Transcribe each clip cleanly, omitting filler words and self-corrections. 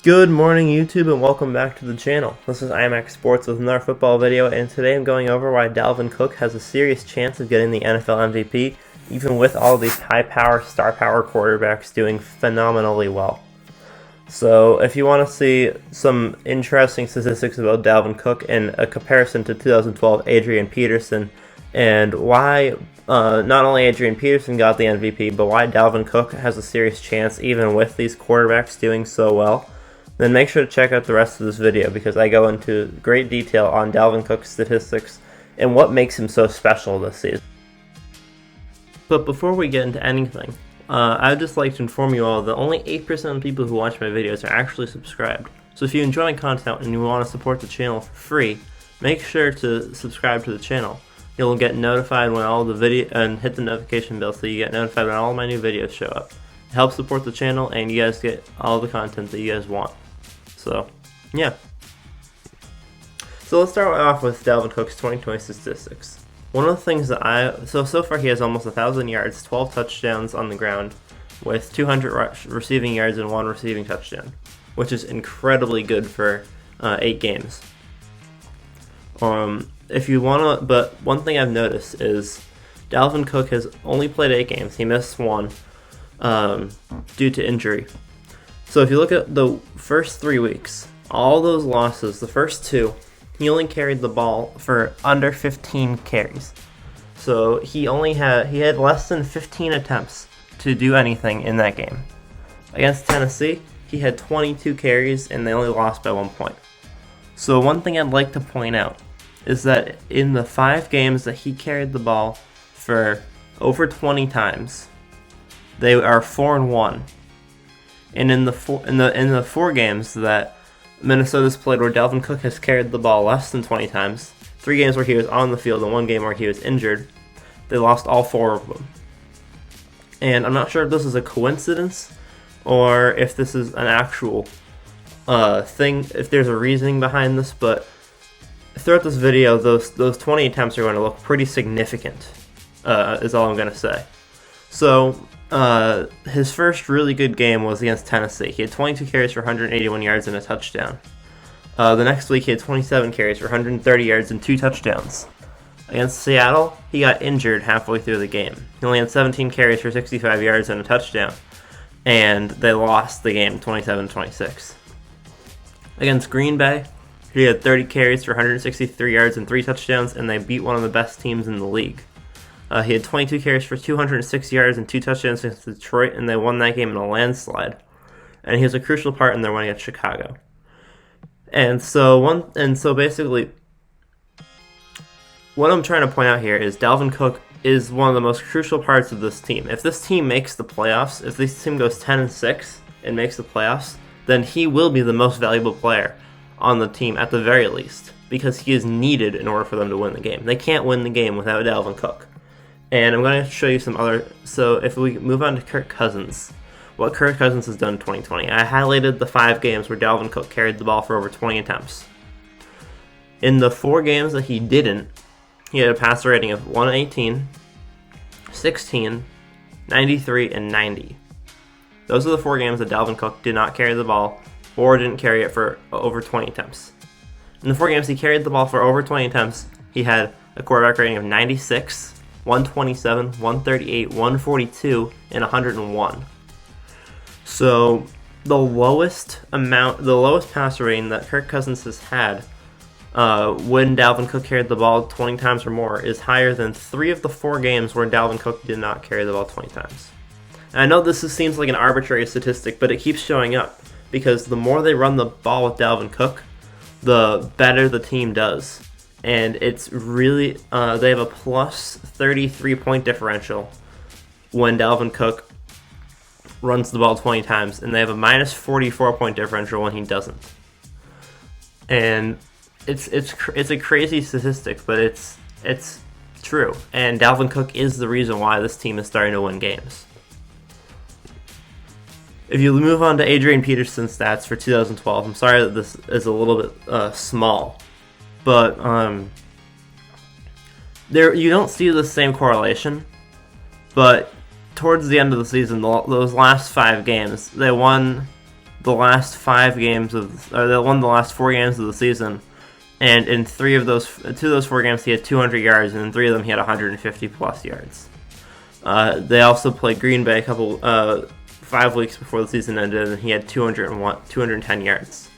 Good morning, YouTube, and welcome back to the channel. This is IMAX Sports with another football video, and today I'm going over why Dalvin Cook has a serious chance of getting the NFL MVP, even with all these high-power, star-power quarterbacks doing phenomenally well. So, if you want to see some interesting statistics about Dalvin Cook and a comparison to 2012 Adrian Peterson, and why not only Adrian Peterson got the MVP, but why Dalvin Cook has a serious chance even with these quarterbacks doing so well, then make sure to check out the rest of this video because I go into great detail on Dalvin Cook's statistics and what makes him so special this season. But before we get into anything, I'd just like to inform you all that only 8% of the people who watch my videos are actually subscribed. So if you enjoy my content and you want to support the channel for free, make sure to subscribe to the channel. You'll get notified when all the video and hit the notification bell so you get notified when all my new videos show up. It helps support the channel and you guys get all the content that you guys want. So, yeah. So let's start off with Dalvin Cook's 2020 statistics. One of the things that so far he has almost 1,000 yards, 12 touchdowns on the ground, with 200 receiving yards and 1 receiving touchdown, which is incredibly good for 8 games. If you want to, but one thing I've noticed is Dalvin Cook has only played 8 games. He missed 1 due to injury. So if you look at the first 3 weeks, all those losses, the first 2, he only carried the ball for under 15 carries. So he had less than 15 attempts to do anything in that game. Against Tennessee, he had 22 carries and they only lost by 1 point. So one thing I'd like to point out is that in the 5 games that he carried the ball for over 20 times, they are 4-1. And in the 4 games that Minnesota's played where Dalvin Cook has carried the ball less than 20 times, 3 games where he was on the field and 1 game where he was injured, they lost all 4 of them. And I'm not sure if this is a coincidence or if this is an actual thing, if there's a reasoning behind this, but throughout this video, those 20 attempts are going to look pretty significant, is all I'm going to say. So, his first really good game was against Tennessee. He had 22 carries for 181 yards and a touchdown. The next week he had 27 carries for 130 yards and 2 touchdowns. Against Seattle, he got injured halfway through the game. He only had 17 carries for 65 yards and a touchdown, and they lost the game 27-26. Against Green Bay, he had 30 carries for 163 yards and 3 touchdowns, and they beat one of the best teams in the league. He had 22 carries for 206 yards and 2 touchdowns against Detroit, and they won that game in a landslide. And he was a crucial part in their win against Chicago. And so basically, what I'm trying to point out here is Dalvin Cook is one of the most crucial parts of this team. If this team makes the playoffs, if this team goes 10-6 and makes the playoffs, then he will be the most valuable player on the team at the very least, because he is needed in order for them to win the game. They can't win the game without Dalvin Cook. And I'm going to show you some other. So if we move on to Kirk Cousins, what Kirk Cousins has done in 2020. I highlighted the 5 games where Dalvin Cook carried the ball for over 20 attempts. In the 4 games that he didn't, he had a passer rating of 118, 16, 93, and 90. Those are the 4 games that Dalvin Cook did not carry the ball or didn't carry it for over 20 attempts. In the 4 games he carried the ball for over 20 attempts, he had a quarterback rating of 96, 127, 138, 142, and 101. So the lowest passer rating that Kirk Cousins has had when Dalvin Cook carried the ball 20 times or more is higher than 3 of the 4 games where Dalvin Cook did not carry the ball 20 times. And I know this seems like an arbitrary statistic, but it keeps showing up because the more they run the ball with Dalvin Cook, the better the team does. And it's really, they have a plus 33 point differential when Dalvin Cook runs the ball 20 times, and they have a minus 44 point differential when he doesn't. And it's a crazy statistic, but it's true. And Dalvin Cook is the reason why this team is starting to win games. If you move on to Adrian Peterson's stats for 2012, I'm sorry that this is a little bit small. But there you don't see the same correlation. But towards the end of the season, those last 5 games, they won the last 5 games they won the last 4 games of the season, and in 2 of those 4 games he had 200 yards, and in 3 of them he had 150 plus yards. They also played Green Bay 5 weeks before the season ended, and he had 210 yards.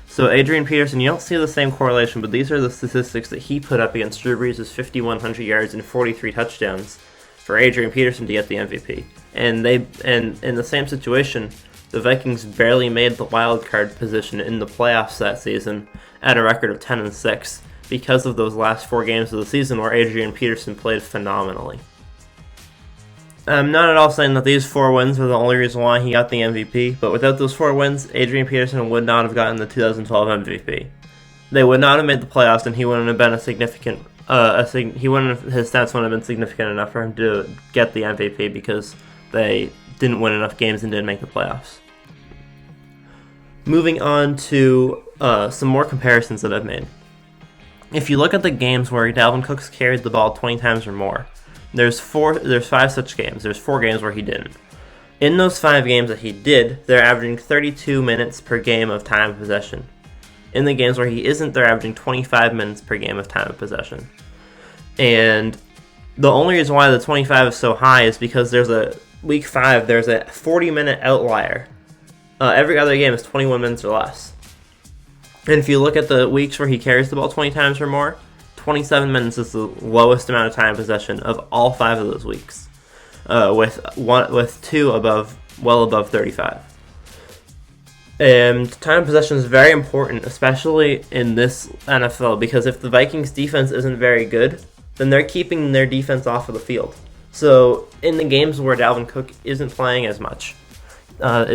So Adrian Peterson, you don't see the same correlation, but these are the statistics that he put up against Drew Brees' 5,100 yards and 43 touchdowns for Adrian Peterson to get the MVP. And in the same situation, the Vikings barely made the wild card position in the playoffs that season at a record of 10-6 because of those last 4 games of the season where Adrian Peterson played phenomenally. I'm not at all saying that these 4 wins are the only reason why he got the MVP, but without those 4 wins, Adrian Peterson would not have gotten the 2012 MVP. They would not have made the playoffs, and he wouldn't have been his stats wouldn't have been significant enough for him to get the MVP because they didn't win enough games and didn't make the playoffs. Moving on to some more comparisons that I've made. If you look at the games where Dalvin Cooks carried the ball 20 times or more, there's 5 such games. There's 4 games where he didn't. In those 5 games that he did, they're averaging 32 minutes per game of time of possession. In the games where he isn't, they're averaging 25 minutes per game of time of possession. And the only reason why the 25 is so high is because there's a week 5, there's a 40-minute outlier. Every other game is 21 minutes or less. And if you look at the weeks where he carries the ball 20 times or more, 27 minutes is the lowest amount of time possession of all 5 of those weeks, with 2 well above 35. And time possession is very important, especially in this NFL, because if the Vikings defense isn't very good, then they're keeping their defense off of the field. So in the games where Dalvin Cook isn't playing as much,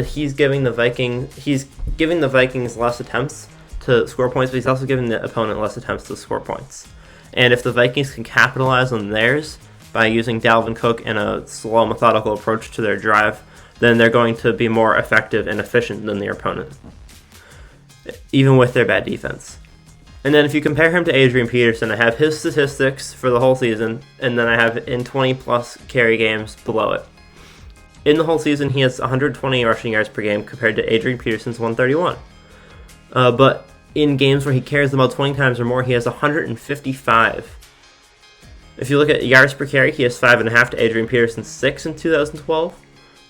he's giving the Vikings less attempts to score points, but he's also giving the opponent less attempts to score points. And if the Vikings can capitalize on theirs by using Dalvin Cook in a slow, methodical approach to their drive, then they're going to be more effective and efficient than their opponent, even with their bad defense. And then if you compare him to Adrian Peterson, I have his statistics for the whole season, and then I have in 20-plus carry games below it. In the whole season, he has 120 rushing yards per game compared to Adrian Peterson's 131. But in games where he carries the ball 20 times or more, he has 155. If you look at yards per carry, he has 5.5 to Adrian Peterson's 6 in 2012.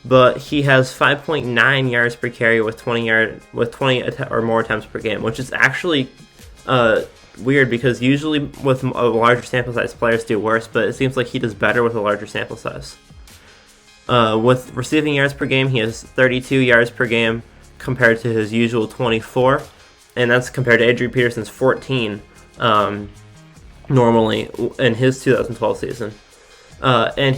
But he has 5.9 yards per carry with 20 or more attempts per game, which is actually weird because usually with a larger sample size, players do worse, but it seems like he does better with a larger sample size. With receiving yards per game, he has 32 yards per game compared to his usual 24, and that's compared to Adrian Peterson's 14 normally in his 2012 season. And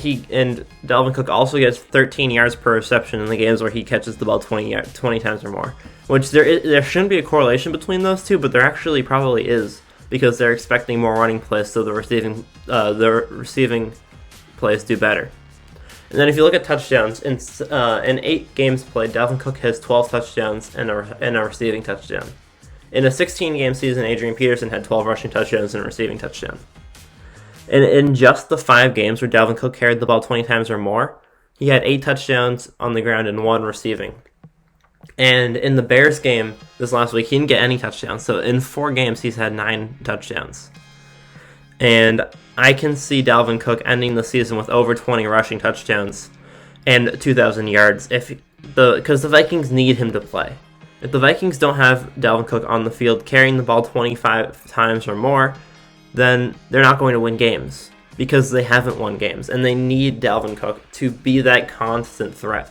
Dalvin Cook also gets 13 yards per reception in the games where he catches the ball 20 times or more. Which there shouldn't be a correlation between those two, but there actually probably is because they're expecting more running plays, so the receiving plays do better. And then if you look at touchdowns, in 8 games played, Dalvin Cook has 12 touchdowns and a receiving touchdown. In a 16-game season, Adrian Peterson had 12 rushing touchdowns and a receiving touchdown. And in just the 5 games where Dalvin Cook carried the ball 20 times or more, he had 8 touchdowns on the ground and 1 receiving. And in the Bears game this last week, he didn't get any touchdowns. So in 4 games, he's had 9 touchdowns. And I can see Dalvin Cook ending the season with over 20 rushing touchdowns and 2,000 yards because the Vikings need him to play. If the Vikings don't have Dalvin Cook on the field carrying the ball 25 times or more, then they're not going to win games because they haven't won games, and they need Dalvin Cook to be that constant threat.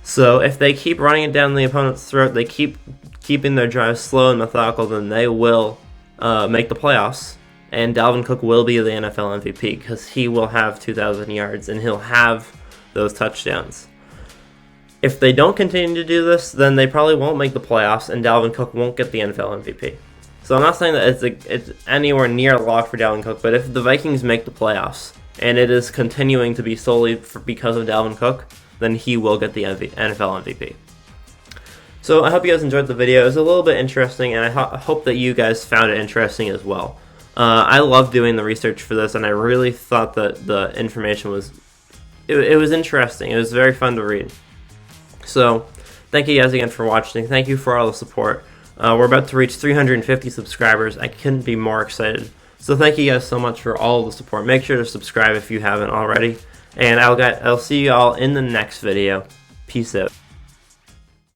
So if they keep running it down the opponent's throat, they keep keeping their drives slow and methodical, then they will make the playoffs, and Dalvin Cook will be the NFL MVP because he will have 2,000 yards and he'll have those touchdowns. If they don't continue to do this, then they probably won't make the playoffs, and Dalvin Cook won't get the NFL MVP. So I'm not saying that it's anywhere near a lock for Dalvin Cook, but if the Vikings make the playoffs, and it is continuing to be solely because of Dalvin Cook, then he will get the NFL MVP. So I hope you guys enjoyed the video. It was a little bit interesting, and I hope that you guys found it interesting as well. I love doing the research for this, and I really thought that the information was interesting. It was very fun to read. So thank you guys again for watching. Thank you for all the support. We're about to reach 350 subscribers. I couldn't be more excited. So thank you guys so much for all the support. Make sure to subscribe if you haven't already. And I'll see you all in the next video. Peace out.